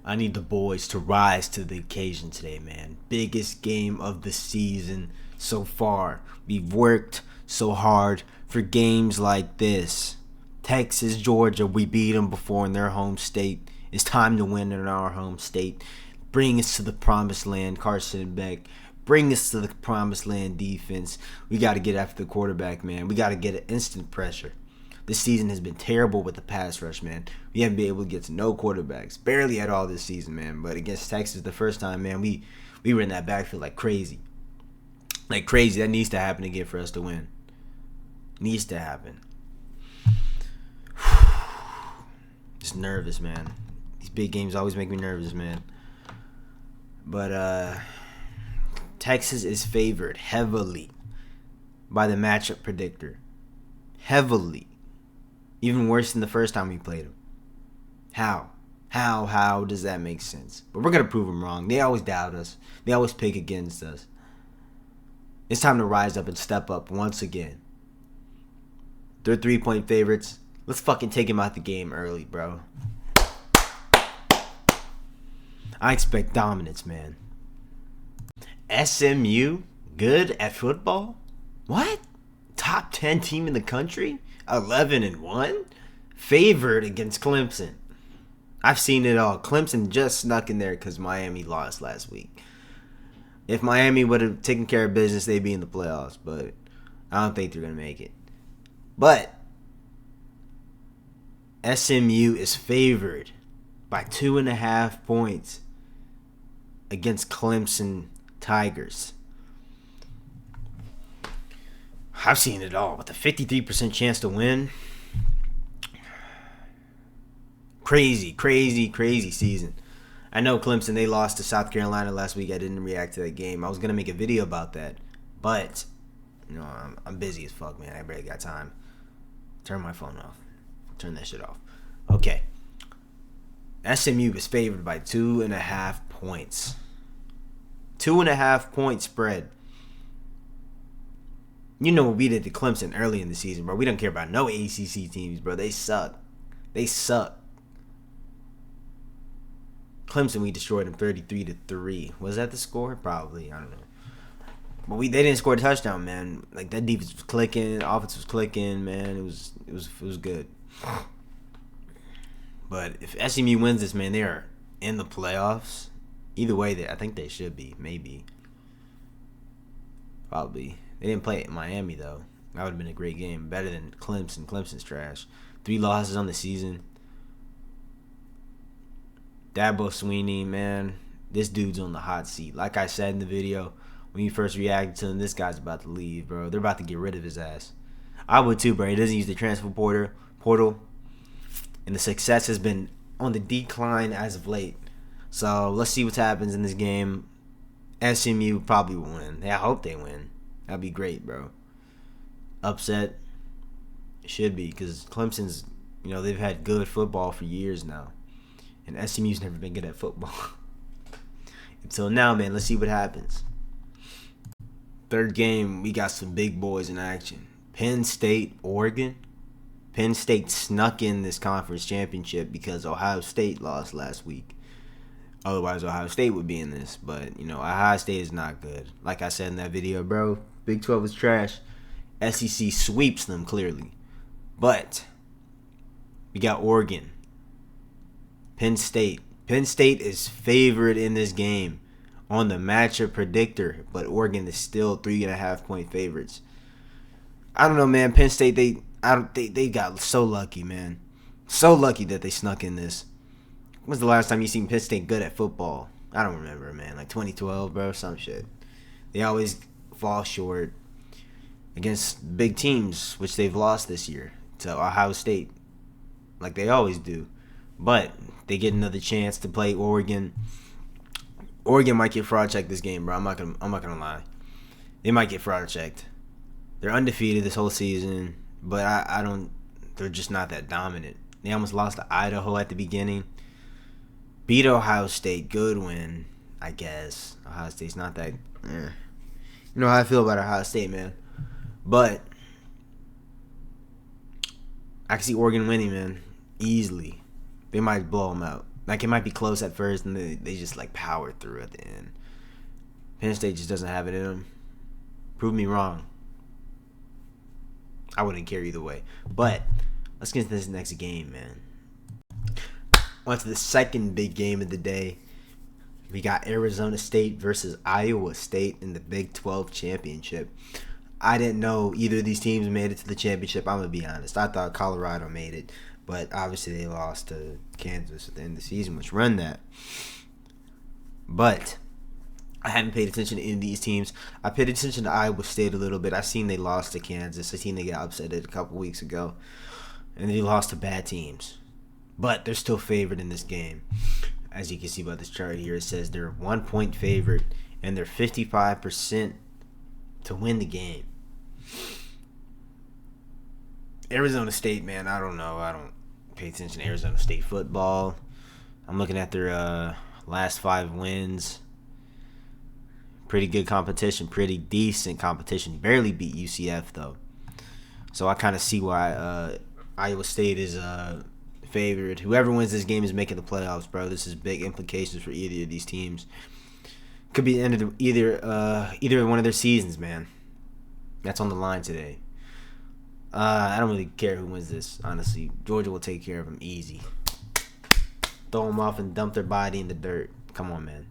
I need the boys to rise to the occasion today, man. Biggest game of the season so far. We've worked so hard for games like this. Texas, Georgia, we beat them before in their home state. It's time to win in our home state. Bring us to the promised land, Carson Beck. Bring us to the promised land defense. We got to get after the quarterback, man. We got to get an instant pressure. This season has been terrible with the pass rush, man. We haven't been able to get to no quarterbacks. Barely at all this season, man. But against Texas the first time, man, we were in that backfield like crazy. Like crazy. That needs to happen again for us to win. Needs to happen. Just nervous, man. These big games always make me nervous, man. But Texas is favored heavily by the matchup predictor. Heavily. Even worse than the first time we played them. How does that make sense? But we're going to prove them wrong. They always doubt us. They always pick against us. It's time to rise up and step up once again. They're 3-point favorites. Let's fucking take them out the game early, bro. I expect dominance, man. SMU? Good at football? What? Top 10 team in the country? 11-1? Favored against Clemson. I've seen it all. Clemson just snuck in there because Miami lost last week. If Miami would have taken care of business, they'd be in the playoffs. But I don't think they're going to make it. But SMU is favored by 2.5 points against Clemson Tigers. I've seen it all with a 53% chance to win. Crazy season. I know Clemson, they lost to South Carolina last week. I didn't react to that game. I was going to make a video about that. But, I'm busy as fuck, man. I barely got time. Turn my phone off. Turn that shit off. Okay. SMU is favored by 2.5 points. 2.5 point spread. You know what we did to Clemson early in the season, bro. We don't care about no ACC teams, bro. They suck. Clemson, we destroyed them 33-3. Was that the score? Probably. I don't know. But they didn't score a touchdown, man. Like, that defense was clicking, offense was clicking, man. It was good. But if SMU wins this, man, they are in the playoffs. Either way, I think they should be. Maybe. Probably. They didn't play at Miami, though. That would have been a great game. Better than Clemson. Clemson's trash. 3 losses on the season. Dabo Swinney, man. This dude's on the hot seat. Like I said in the video, when you first reacted to him, this guy's about to leave, bro. They're about to get rid of his ass. I would too, bro. He doesn't use the transfer portal. And the success has been on the decline as of late. So let's see what happens in this game. SMU probably will win. Yeah, I hope they win. That'd be great, bro. Upset? It should be, because Clemson's, they've had good football for years now. And SMU's never been good at football. Until now, man, let's see what happens. Third game, we got some big boys in action. Penn State, Oregon. Penn State snuck in this conference championship because Ohio State lost last week. Otherwise, Ohio State would be in this. But, Ohio State is not good. Like I said in that video, bro, Big 12 is trash. SEC sweeps them, clearly. But we got Oregon. Penn State. Penn State is favored in this game on the matchup predictor. But Oregon is still 3.5 point favorites. I don't know, man. Penn State, they got so lucky, man. So lucky that they snuck in this. When was the last time you seen Penn State good at football? I don't remember, man. Like 2012, bro, some shit. They always fall short against big teams, which they've lost this year to Ohio State, like they always do. But they get another chance to play Oregon. Oregon might get fraud checked this game, bro. I'm not gonna lie. They might get fraud checked. They're undefeated this whole season, but I don't. They're just not that dominant. They almost lost to Idaho at the beginning. Beat Ohio State. Good win, I guess. Ohio State's not that. You know how I feel about Ohio State, man. But I can see Oregon winning, man. Easily. They might blow them out. Like, it might be close at first, and they just, like, power through at the end. Penn State just doesn't have it in them. Prove me wrong. I wouldn't care either way. But let's get into this next game, man. On to the second big game of the day. We got Arizona State versus Iowa State in the Big 12 championship. I didn't know either of these teams made it to the championship. I'm going to be honest. I thought Colorado made it. But obviously they lost to Kansas at the end of the season, which run that. But I haven't paid attention to any of these teams. I paid attention to Iowa State a little bit. I seen they lost to Kansas. I seen they got upset a couple weeks ago. And they lost to bad teams. But they're still favored in this game. As you can see by this chart here, it says they're 1 point favorite. And they're 55% to win the game. Arizona State, man, I don't know. I don't pay attention to Arizona State football. I'm looking at their last 5 wins. Pretty good competition, pretty decent competition. Barely beat UCF though, so I kind of see why Iowa State is favored. Whoever wins this game is making the playoffs, bro. This is big implications for either of these teams. Could be the end of either one of their seasons, man. That's on the line today. I don't really care who wins this, honestly. Georgia will take care of them easy. Throw them off and dump their body in the dirt. Come on, man.